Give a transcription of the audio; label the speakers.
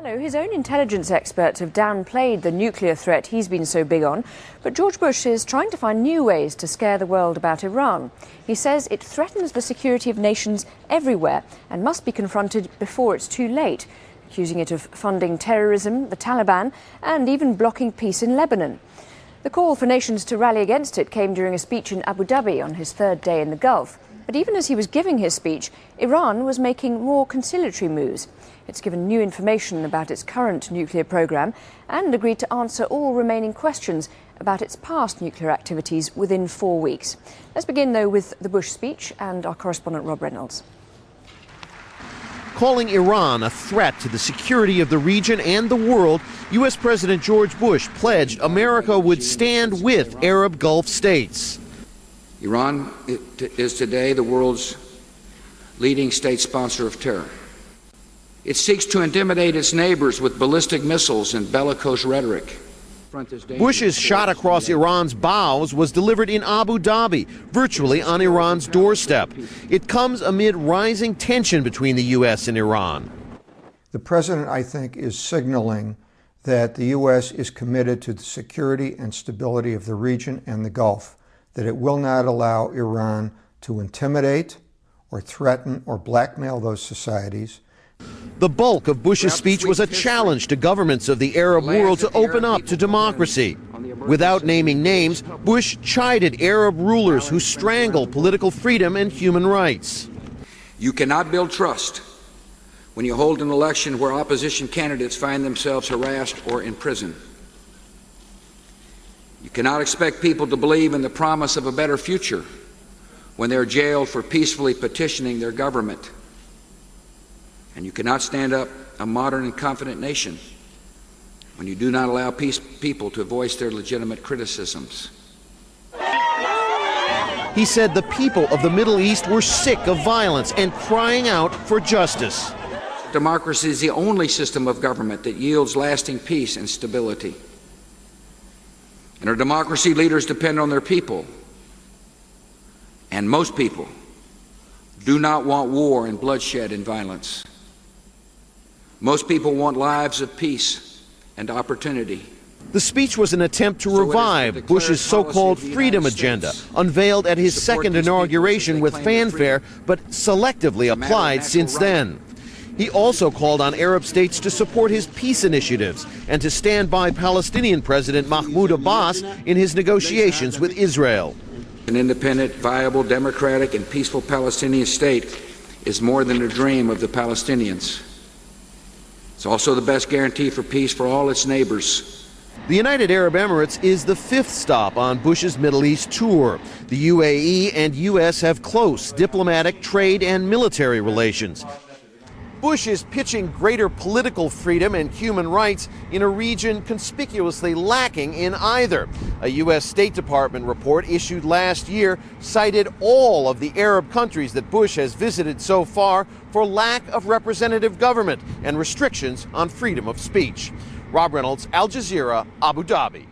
Speaker 1: Hello. His own intelligence experts have downplayed the nuclear threat he's been so big on, but George Bush is trying to find new ways to scare the world about Iran. He says it threatens the security of nations everywhere and must be confronted before it's too late, accusing it of funding terrorism, the Taliban, and even blocking peace in Lebanon. The call for nations to rally against it came during a speech in Abu Dhabi on his third day in the Gulf. But even as he was giving his speech, Iran was making more conciliatory moves. It's given new information about its current nuclear program and agreed to answer all remaining questions about its past nuclear activities within 4 weeks. Let's begin, though, with the Bush speech and our correspondent Rob Reynolds.
Speaker 2: Calling Iran a threat to the security of the region and the world, U.S. President George Bush pledged America would stand with Arab Gulf states.
Speaker 3: Iran is today the world's leading state sponsor of terror. It seeks to intimidate its neighbors with ballistic missiles and bellicose rhetoric.
Speaker 2: Bush's shot across Iran's bows was delivered in Abu Dhabi, virtually on Iran's doorstep. It comes amid rising tension between the U.S. and Iran.
Speaker 4: The president, I think, is signaling that the U.S. is committed to the security and stability of the region and the Gulf, that it will not allow Iran to intimidate or threaten or blackmail those societies.
Speaker 2: The bulk of Bush's speech was a challenge to governments of the Arab world to open up to democracy. Without naming names, Bush chided Arab rulers who strangle political freedom and human rights.
Speaker 3: You cannot build trust when you hold an election where opposition candidates find themselves harassed or in prison. You cannot expect people to believe in the promise of a better future when they're jailed for peacefully petitioning their government. And you cannot stand up a modern and confident nation when you do not allow people to voice their legitimate criticisms.
Speaker 2: He said the people of the Middle East were sick of violence and crying out for justice.
Speaker 3: Democracy is the only system of government that yields lasting peace and stability. In our democracy, leaders depend on their people. And most people do not want war and bloodshed and violence. Most people want lives of peace and opportunity.
Speaker 2: The speech was an attempt to revive Bush's so-called freedom agenda, unveiled at his second inauguration with fanfare, but selectively applied since then. He also called on Arab states to support his peace initiatives and to stand by Palestinian President Mahmoud Abbas in his negotiations with Israel.
Speaker 3: An independent, viable, democratic, and peaceful Palestinian state is more than a dream of the Palestinians. It's also the best guarantee for peace for all its neighbors.
Speaker 2: The United Arab Emirates is the fifth stop on Bush's Middle East tour. The UAE and U.S. have close diplomatic, trade, and military relations. Bush is pitching greater political freedom and human rights in a region conspicuously lacking in either. A U.S. State Department report issued last year cited all of the Arab countries that Bush has visited so far for lack of representative government and restrictions on freedom of speech. Rob Reynolds, Al Jazeera, Abu Dhabi.